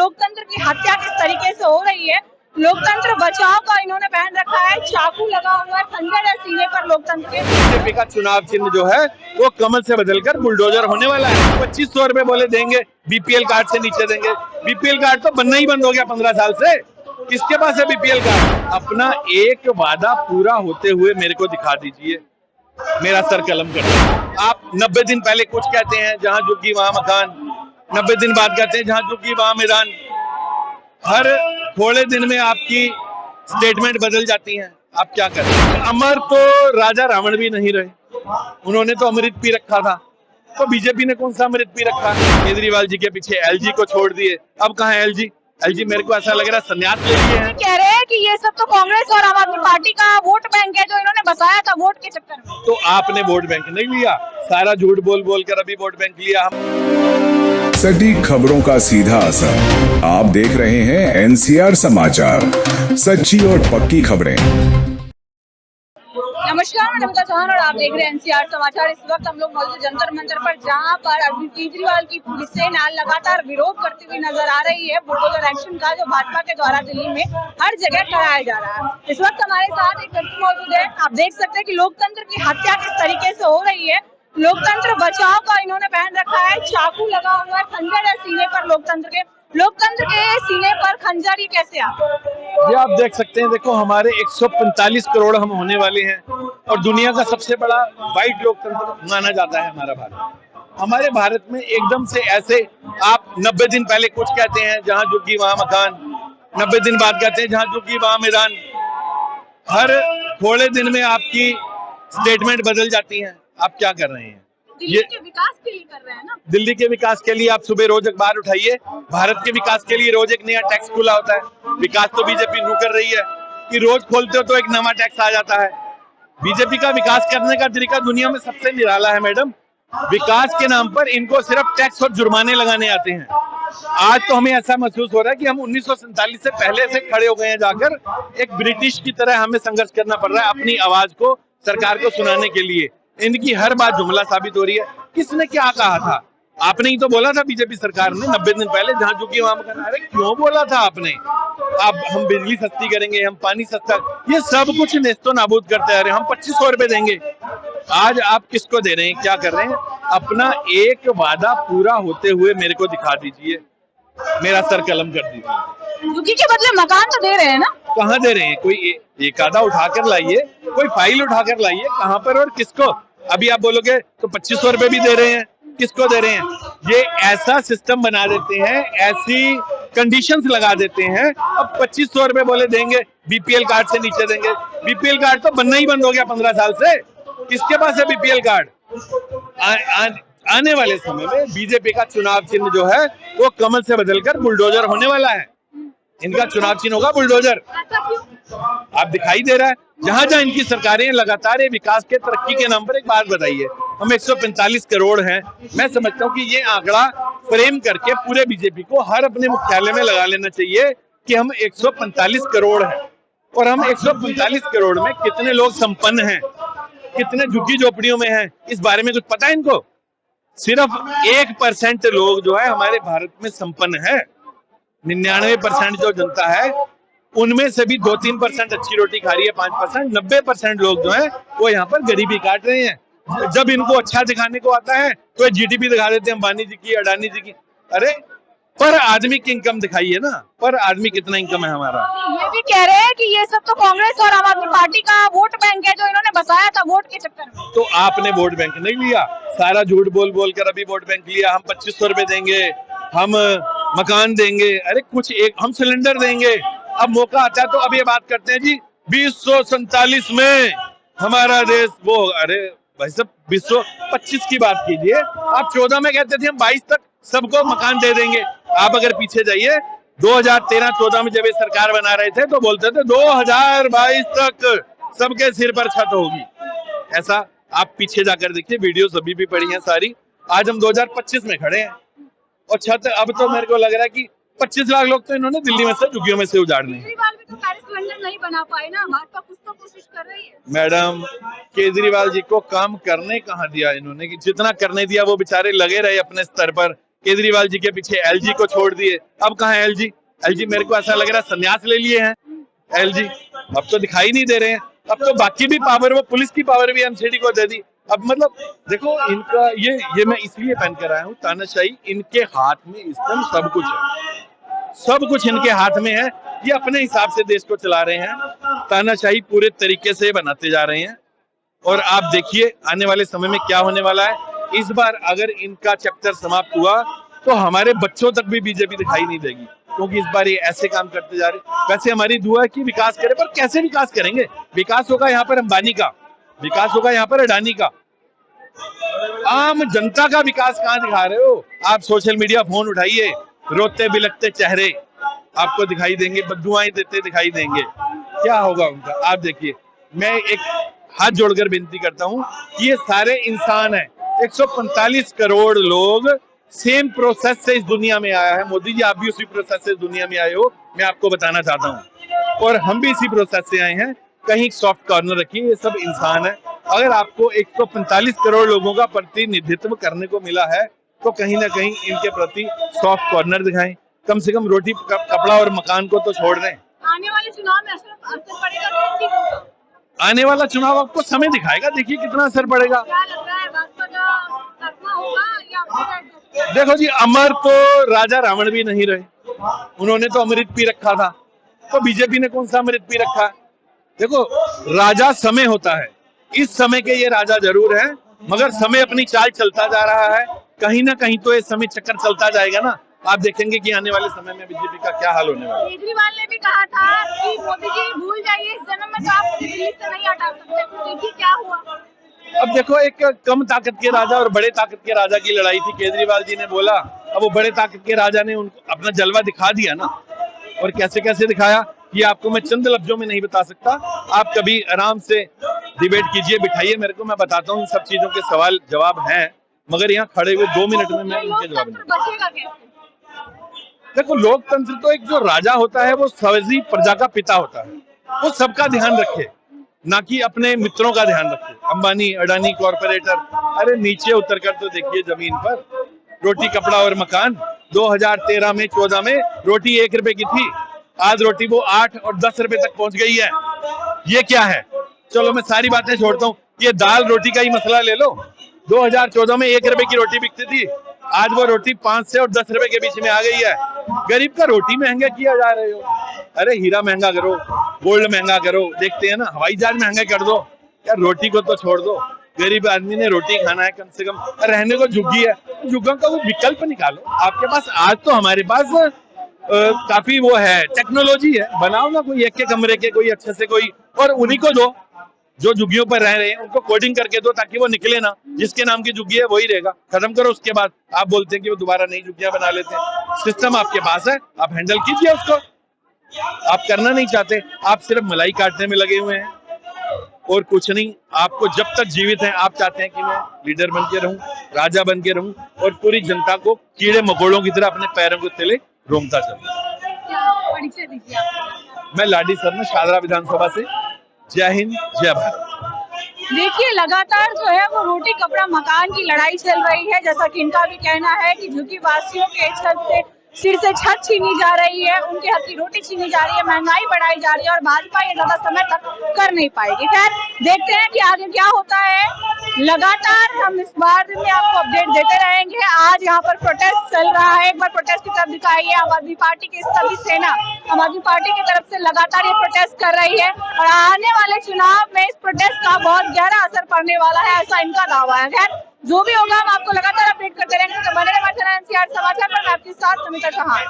लोकतंत्र की हत्या किस तरीके से हो रही है। लोकतंत्र बचाओ का इन्होंने बैन रखा है, चाकू लगा हुआ है, खंजर है सीने पर लोकतंत्र के। बीजेपी का चुनाव चिन्ह जो है वो कमल से बदलकर बुलडोजर होने वाला है। 2500 रुपए बोले देंगे, बीपीएल कार्ड से नीचे देंगे। बीपीएल कार्ड तो बनना ही बंद हो गया 15 साल से। किसके पास है बीपीएल कार्ड? अपना एक वादा पूरा होते हुए मेरे को दिखा दीजिए, मेरा सर कलम कर दीजिए। आप 90 दिन पहले कुछ कहते हैं, जहां झुकी वहां मकान। 90 दिन बाद कहते हैं जहां झुकी वहां मैदान। हर थोड़े दिन में आपकी स्टेटमेंट बदल जाती हैं। आप क्या करें? अमर तो राजा रावण भी नहीं रहे, उन्होंने तो अमृत पी रखा था। तो बीजेपी ने कौन सा अमृत पी रखा? केजरीवाल जी के पीछे एलजी को छोड़ दिए, अब कहाँ है एलजी? एलजी मेरे को ऐसा लग रहा है संन्यास ले लिए हैं। कह रहे हैं कि ये सब तो कांग्रेस और आम आदमी पार्टी का वोट बैंक है जो इन्होंने बसाया था वोट के चक्कर में। तो आपने वोट बैंक नहीं लिया, सारा झूठ बोल बोल कर अभी वोट बैंक लिया। हम सटीक खबरों का सीधा असर। आप देख रहे हैं एनसीआर समाचार, सच्ची और पक्की खबरें। नमस्कार, मैं नमिता चौहान और आप देख रहे हैं एनसीआर समाचार। इस वक्त हम लोग मौजूद जंतर मंतर पर, जहां पर अरविंद केजरीवाल की पुलिस सेना लगातार विरोध करती हुई नजर आ रही है बुलडोजर एक्शन का, जो भाजपा के द्वारा दिल्ली में हर जगह कराया जा रहा है। इस वक्त हमारे साथ एक व्यक्ति मौजूद है। आप देख सकते हैं कि लोकतंत्र की हत्या किस तरीके से हो रही है। लोकतंत्र बचाओ का इन्होंने बैन रखा है, चाकू लगा हुआ है, खंजर है सीने पर लोकतंत्र के सीने पर खंजर। ये कैसे ये आप देख सकते हैं। देखो, हमारे 145 करोड़ हम होने वाले हैं और दुनिया का सबसे बड़ा वाइट लोकतंत्र माना जाता है हमारा भारत। हमारे भारत में एकदम से ऐसे आप 90 दिन पहले कुछ कहते हैं, जहां झुकी वहां मकान। 90 दिन बाद कहते हैं जहां झुकी वहां मैदान। हर थोड़े दिन में आपकी स्टेटमेंट बदल जाती है। आप क्या कर रहे हैं? दिल्ली के विकास के लिए कर रहे हैं ना। दिल्ली के विकास के लिए आप सुबह रोज अखबार उठाइए, भारत के विकास के लिए रोज एक नया टैक्स खुला होता है। विकास तो बीजेपी रू कर रही है कि रोज खोलते हो तो एक नया टैक्स आ जाता है। बीजेपी का विकास करने का तरीका दुनिया में सबसे निराला है मैडम। विकास के नाम पर इनको सिर्फ टैक्स और जुर्माने लगाने आते हैं। आज तो हमें ऐसा महसूस हो रहा है कि हम 1947 से पहले से खड़े हो गए हैं जाकर। एक ब्रिटिश की तरह हमें संघर्ष करना पड़ रहा है अपनी आवाज को सरकार को सुनाने के लिए। इनकी हर बात जुमला साबित हो रही है। किसने क्या कहा था? आपने ही तो बोला था बीजेपी सरकार ने 90 दिन पहले, जहां झुकी वहां मकान। अरे क्यों बोला था आपने? अब हम बिजली सस्ती करेंगे, हम पानी सस्ता, ये सब कुछ नेस्तो नाबूद करते आ रहे हैं। हम 2500 रुपए देंगे। आज आप किसको दे रहे हैं? क्या कर रहे हैं? अपना एक वादा पूरा होते हुए मेरे को दिखा दीजिए, मेरा सर कलम कर दीजिए। झुकी के बदले मकान तो दे रहे हैं ना। कहाँ दे रहे हैं? कोई एक आधा उठाकर लाइए, कोई फाइल उठाकर लाइए। कहाँ पर और किसको? अभी आप बोलोगे तो 2500 रुपए भी दे रहे हैं, किसको दे रहे हैं? ये ऐसा सिस्टम बना देते हैं, ऐसी कंडीशंस लगा देते हैं। अब 2500 रुपए बोले देंगे, बीपीएल कार्ड से नीचे देंगे। बीपीएल कार्ड तो बनना ही बंद हो गया 15 साल से। किसके पास है बीपीएल कार्ड? आने वाले समय में बीजेपी का चुनाव चिन्ह जो है वो कमल से बदलकर बुलडोजर होने वाला है। इनका चुनाव चिन्ह होगा बुलडोजर। आप दिखाई दे रहा है जहां जहां इनकी सरकारें लगातार विकास के तरक्की के नाम पर। एक बात बताइए, हम 145 करोड़ हैं। मैं समझता हूं कि ये आंकड़ा फ्रेम करके पूरे बीजेपी को हर अपने मुख्यालय में लगा लेना चाहिए कि हम 145 करोड़ हैं। और हम 145 करोड़ में कितने लोग संपन्न हैं, कितने झुग्गी झोपड़ियों में हैं, इस बारे में कुछ पता है इनको? सिर्फ 1% लोग जो है हमारे भारत में संपन्न है। 99% जो जनता है उनमें से भी 2-3% अच्छी रोटी खा रही है, 5%। 90% लोग जो है वो यहाँ पर गरीबी काट रहे हैं। जब इनको अच्छा दिखाने को आता है तो जीडीपी दिखा देते हैं अंबानी जी की, अडानी जी की। अरे पर आदमी की इनकम दिखाइए ना, पर आदमी कितना इनकम है हमारा। ये भी कह रहे हैं कि ये सब तो कांग्रेस और आम आदमी पार्टी का वोट बैंक है जो इन्होंने बसाया था वोट के चक्कर में। तो आपने वोट बैंक नहीं लिया, सारा झूठ बोल बोल कर अभी वोट बैंक लिया। हम 2500 रुपए देंगे, हम मकान देंगे, अरे कुछ एक हम सिलेंडर देंगे। अब मौका आता है तो अब ये बात करते हैं जी 2047 में हमारा देश वो। अरे भाई साहब 2025 की बात कीजिए। आप 14 में कहते थे हम 22 तक सबको मकान दे देंगे। आप अगर पीछे जाइए 2013-14 में जब ये सरकार बना रहे थे तो बोलते थे 2022 तक सबके सिर पर छत होगी। ऐसा आप पीछे जाकर देखिए, वीडियो अभी भी पड़ी है सारी। आज हम 2025 में खड़े हैं और छत अब तो मेरे को लग रहा है कि 25 लाख लोग तो इन्होंने दिल्ली में से झुग्गियों में से उजाड़ने हैं। केजरीवाल भी तो पेरिस सिलेंडर नहीं बना पाए ना, भाजपा कुछ तो कोशिश कर रही है। मैडम, केजरीवाल जी को काम करने कहाँ दिया इन्होंने? कि जितना करने दिया वो बेचारे लगे रहे अपने स्तर पर केजरीवाल जी के पीछे एलजी को छोड़ दिए। अब कहाँ है एलजी? एलजी मेरे को ऐसा लग रहा है संन्यास ले लिए हैं एलजी, अब तो दिखाई नहीं दे रहे हैं। अब तो बाकी भी पावर, वो पुलिस की पावर भी एमसीडी को दे दी। अब मतलब देखो इनका ये मैं इसलिए पहन कर आया हूँ, तानाशाही इनके हाथ में इस टाइम सब कुछ है, सब कुछ इनके हाथ में है। ये अपने हिसाब से देश को चला रहे हैं, तानाशाही पूरे तरीके से बनाते जा रहे हैं। और आप देखिए आने वाले समय में क्या होने वाला है। इस बार अगर इनका चैप्टर समाप्त हुआ तो हमारे बच्चों तक भी बीजेपी दिखाई नहीं देगी, क्योंकि इस बार ये ऐसे काम करते जा रहे। वैसे हमारी दुआ है कि विकास करे, पर कैसे विकास करेंगे? विकास होगा यहाँ पर अंबानी का, विकास होगा यहाँ पर अडानी का, आम जनता का विकास कहाँ दिखा रहे हो आप? सोशल मीडिया फोन उठाइए, रोते बिलखते चेहरे आपको दिखाई देंगे, बद्दुआएं देते दिखाई देंगे। क्या होगा उनका? आप देखिए, मैं एक हाथ जोड़कर विनती करता हूं कि ये सारे इंसान हैं, 145 करोड़ लोग सेम प्रोसेस से इस दुनिया में आया है। मोदी जी आप भी उसी प्रोसेस से इस दुनिया में आए हो, मैं आपको बताना चाहता हूं, और हम भी इसी प्रोसेस से आए हैं। कहीं सॉफ्ट कॉर्नर रखिए, ये सब इंसान है। अगर आपको 145 करोड़ लोगों का प्रतिनिधित्व करने को मिला है तो कहीं ना कहीं इनके प्रति सॉफ्ट कॉर्नर दिखाएं, कम से कम रोटी कपड़ा और मकान को तो छोड़ दें। आने वाले चुनाव में असर पड़ेगा? आने वाला चुनाव आपको समय दिखाएगा, देखिए कितना असर पड़ेगा। क्या लग रहा है, भाजपा का सपना होगा या? देखो जी, अमर तो राजा रावण भी नहीं रहे, उन्होंने तो अमृत पी रखा था, तो बीजेपी ने कौन सा अमृत पी रखा है? देखो, राजा समय होता है, इस समय के ये राजा जरूर है, मगर समय अपनी चाल चलता जा रहा है। कहीं ना कहीं तो ये समय चक्कर चलता जाएगा ना। आप देखेंगे कि आने वाले समय में बीजेपी का क्या हाल होने वाला है। केजरीवाल ने भी कहा था कि मोदी जी भूल जाइए, इस जन्म में तो आप दिल्ली से नहीं हटा सकते, देखिए क्या हुआ। अब देखो, एक कम ताकत के राजा और बड़े ताकत के राजा की लड़ाई थी। केजरीवाल जी ने बोला, अब वो बड़े ताकत के राजा ने उनको अपना जलवा दिखा दिया ना। और कैसे कैसे दिखाया ये आपको मैं चंद लफ्जों में नहीं बता सकता। आप कभी आराम से डिबेट कीजिए, बिठाइए मेरे को, मैं बताता हूँ। इन सब चीजों के सवाल जवाब हैं, मगर यहाँ खड़े हुए 2 मिनट में मैं उनके जवाब नहीं। देखो, लोकतंत्र तो एक जो राजा होता है वो सभी प्रजा का पिता होता है, वो सबका ध्यान रखे, ना कि अपने मित्रों का ध्यान रखे। अंबानी अडानी कॉर्पोरेटर, अरे नीचे उतर कर तो देखिए जमीन पर, रोटी कपड़ा और मकान। 2013 में 14 में रोटी 1 रुपए की थी, आज रोटी वो 8 और 10 रुपए तक पहुंच गई है। ये क्या है? चलो मैं सारी बातें छोड़ता हूँ, ये दाल रोटी का ही मसला ले लो। 2014 में 1 रुपए की रोटी बिकती थी, आज वो रोटी 5 से और 10 रुपए के बीच में आ गई है। गरीब का रोटी महंगा किया जा रहे हो। अरे हीरा महंगा करो, गोल्ड महंगा करो, देखते हैं ना, हवाई जहाज महंगा कर दो यार, रोटी को तो छोड़ दो। गरीब आदमी ने रोटी खाना है, कम से कम रहने को झुग्गी है, झुग्गियों का वो विकल्प निकालो आपके पास। आज तो हमारे पास काफी वो है, टेक्नोलॉजी है, बनाओ ना कोई एक के कमरे के कोई अच्छे से कोई, और उन्हीं को दो जो झुग्गियों पर रह रहे हैं, उनको कोडिंग करके दो ताकि वो निकले ना। जिसके नाम की झुग्गी है वही रहेगा, खत्म करो। उसके बाद आप बोलते हैं कि वो दोबारा नई झुग्गियां बना लेते हैं। सिस्टम आपके पास है, आप हैंडल कीजिए उसको। आप करना नहीं चाहते, आप सिर्फ मलाई काटने में लगे हुए हैं और कुछ नहीं। आपको जब तक जीवित हैं, आप चाहते हैं कि मैं लीडर बन के रहूं, राजा बन के रहूं और पूरी जनता को कीड़े मकोड़ों की तरह अपने पैरों के तले रोंगता चलूं। परिचय दीजिए आप। मैं लाडी शर्मा, शादरा विधानसभा से। जय हिंद, जय भारत। देखिए, लगातार जो है वो रोटी कपड़ा मकान की लड़ाई चल रही है। जैसा कि इनका भी कहना है कि झुग्गी वासियों के सिर से छत छीनी जा रही है, उनके हाथ की रोटी छीनी जा रही है, महंगाई बढ़ाई जा रही है और भाजपा ये ज्यादा समय तक कर नहीं पाएगी। खैर, देखते हैं कि आगे क्या होता है। लगातार हम इस बार में आपको अपडेट देते रहेंगे। आज यहाँ पर प्रोटेस्ट चल रहा है, एक बार प्रोटेस्ट की तरफ दिखाइए। आम आदमी पार्टी की सभी सेना आम आदमी पार्टी की तरफ से लगातार ये प्रोटेस्ट कर रही है और आने वाले चुनाव में इस प्रोटेस्ट का बहुत गहरा असर पड़ने वाला है, ऐसा इनका दावा है। खैर, जो भी होगा हम आपको लगातार अपडेट करते रहेंगे। तो बने रहिए हमारे चैनल एनसीआर समाचार पर। मैं आपके साथ समिता चौहान।